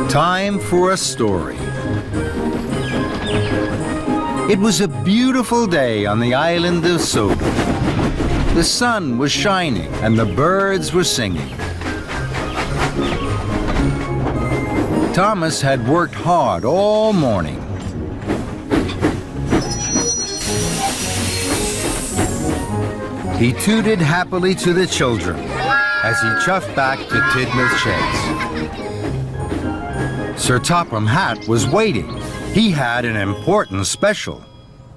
Time for a story. It was a beautiful day on the island of Soda. The sun was shining and the birds were singing. Thomas had worked hard all morning. He tooted happily to the children as he chuffed back to Tidmouth Sheds. Sir Topham Hatt was waiting. He had an important special.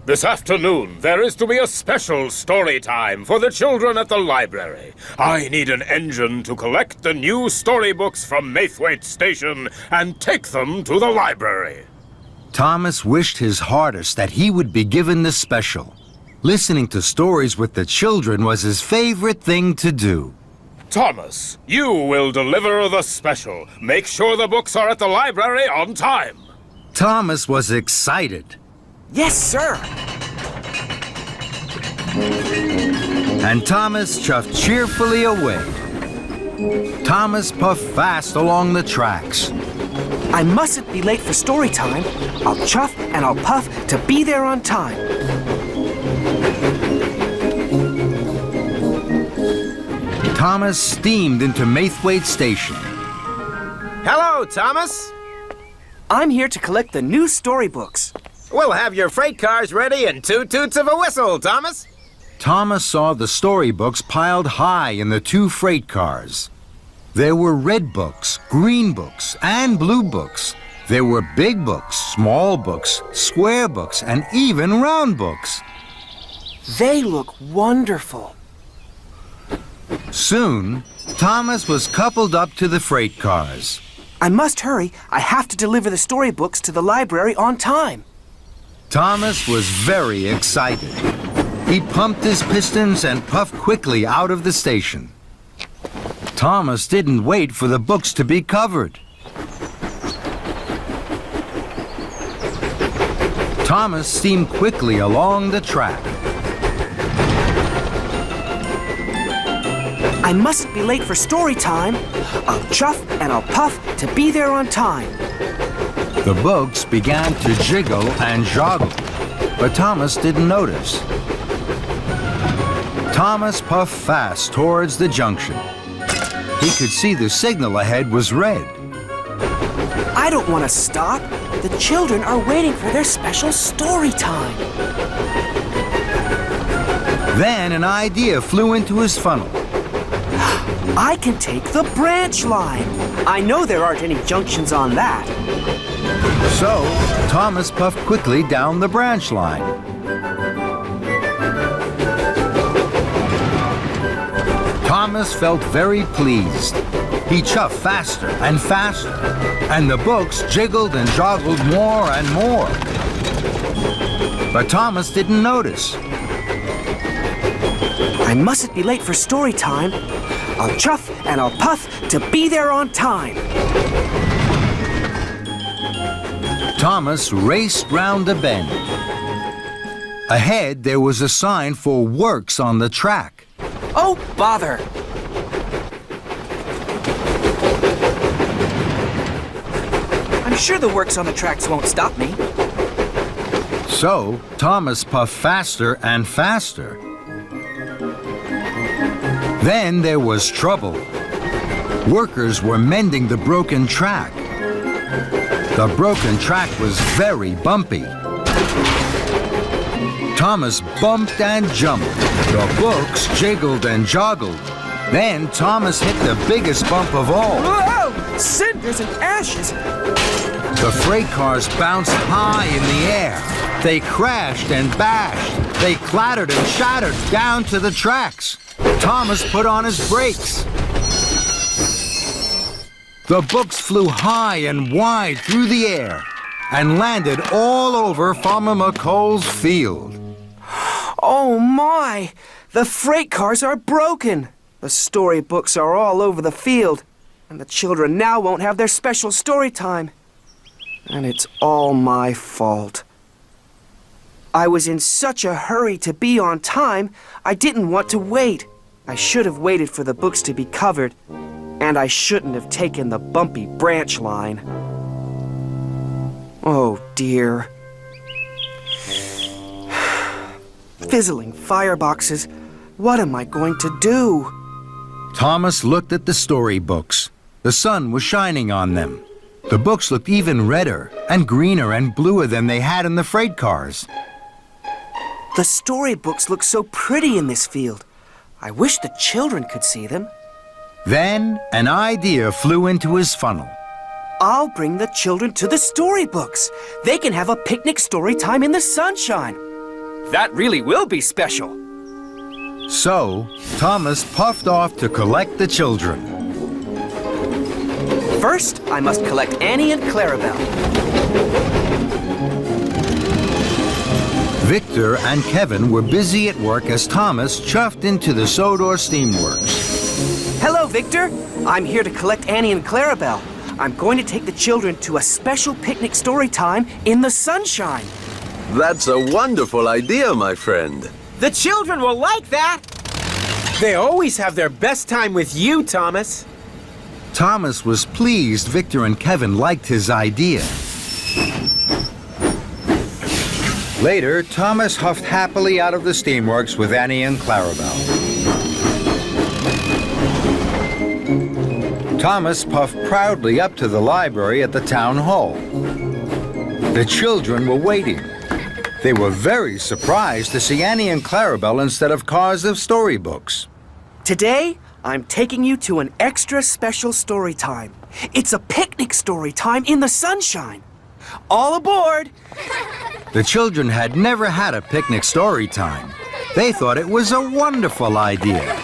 This afternoon, there is to be a special story time for the children at the library. I need an engine to collect the new storybooks from Maithwaite Station and take them to the library. Thomas wished his hardest that he would be given the special. Listening to stories with the children was his favorite thing to do. Thomas, you will deliver the special. Make sure the books are at the library on time. Thomas was excited. Yes, sir. And Thomas chuffed cheerfully away. Thomas puffed fast along the tracks. I mustn't be late for story time. I'll chuff and I'll puff to be there on time. Thomas steamed into Maithwaite Station. Hello, Thomas. I'm here to collect the new storybooks. We'll have your freight cars ready in 2 toots of a whistle, Thomas. Thomas saw the storybooks piled high in the 2 freight cars. There were red books, green books, and blue books. There were big books, small books, square books, and even round books. They look wonderful. Soon, Thomas was coupled up to the freight cars. I must hurry. I have to deliver the storybooks to the library on time. Thomas was very excited. He pumped his pistons and puffed quickly out of the station. Thomas didn't wait for the books to be covered. Thomas steamed quickly along the track. I mustn't be late for story time. I'll chuff and I'll puff to be there on time. The books began to jiggle and joggle, but Thomas didn't notice. Thomas puffed fast towards the junction. He could see the signal ahead was red. I don't want to stop. The children are waiting for their special story time. Then an idea flew into his funnel. I can take the branch line. I know there aren't any junctions on that. So, Thomas puffed quickly down the branch line. Thomas felt very pleased. He chuffed faster and faster, and the books jiggled and joggled more and more. But Thomas didn't notice. I mustn't be late for story time. I'll chuff and I'll puff to be there on time. Thomas raced round a bend. Ahead, there was a sign for works on the track. Oh, bother! I'm sure the works on the tracks won't stop me. So, Thomas puffed faster and faster. Then there was trouble. Workers were mending the broken track. The broken track was very bumpy. Thomas bumped and jumped. The books jiggled and joggled. Then Thomas hit the biggest bump of all. Whoa! Cinders and ashes! The freight cars bounced high in the air. They crashed and bashed. They clattered and shattered down to the tracks. Thomas put on his brakes. The books flew high and wide through the air and landed all over Farmer McColl's field. Oh my! The freight cars are broken. The storybooks are all over the field. And the children now won't have their special story time. And it's all my fault. I was in such a hurry to be on time, I didn't want to wait. I should have waited for the books to be covered. And I shouldn't have taken the bumpy branch line. Oh, dear. Fizzling fireboxes. What am I going to do? Thomas looked at the storybooks. The sun was shining on them. The books looked even redder and greener and bluer than they had in the freight cars. The storybooks look so pretty in this field. I wish the children could see them. Then an idea flew into his funnel. I'll bring the children to the storybooks. They can have a picnic story time in the sunshine. That really will be special. So, Thomas puffed off to collect the children. First, I must collect Annie and Clarabelle. Victor and Kevin were busy at work as Thomas chuffed into the Sodor Steamworks. Hello, Victor. I'm here to collect Annie and Clarabelle. I'm going to take the children to a special picnic story time in the sunshine. That's a wonderful idea, my friend. The children will like that. They always have their best time with you, Thomas. Thomas was pleased Victor and Kevin liked his idea. Later, Thomas huffed happily out of the steamworks with Annie and Clarabelle. Thomas puffed proudly up to the library at the town hall. The children were waiting. They were very surprised to see Annie and Clarabelle instead of cars of storybooks. Today, I'm taking you to an extra special story time. It's a picnic story time in the sunshine. All aboard! The children had never had a picnic story time. They thought it was a wonderful idea.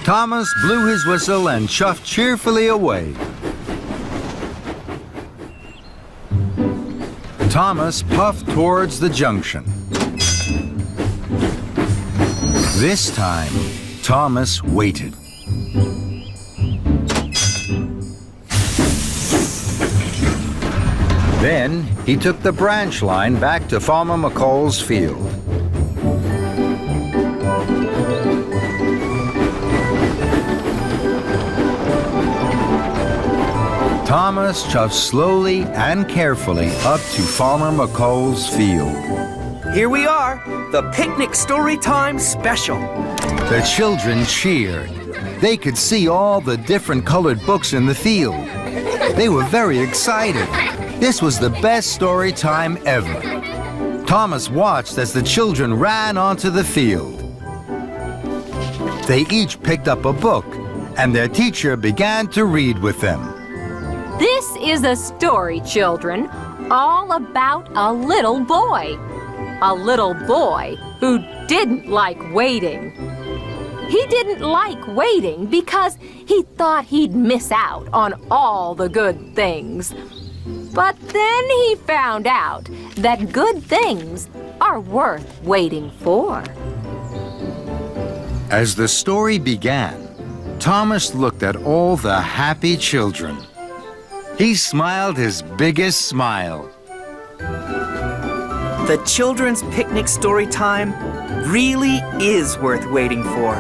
Thomas blew his whistle and chuffed cheerfully away. Thomas puffed towards the junction. This time, Thomas waited. Then he took the branch line back to Farmer McCall's field. Thomas chuffed slowly and carefully up to Farmer McCall's field. Here we are, the Picnic Story Time Special. The children cheered. They could see all the different colored books in the field. They were very excited. This was the best story time ever. Thomas watched as the children ran onto the field. They each picked up a book, and their teacher began to read with them. This is a story, children, all about a little boy. A little boy who didn't like waiting. He didn't like waiting because he thought he'd miss out on all the good things. But then he found out that good things are worth waiting for. As the story began, Thomas looked at all the happy children. He smiled his biggest smile. The children's picnic story time really is worth waiting for.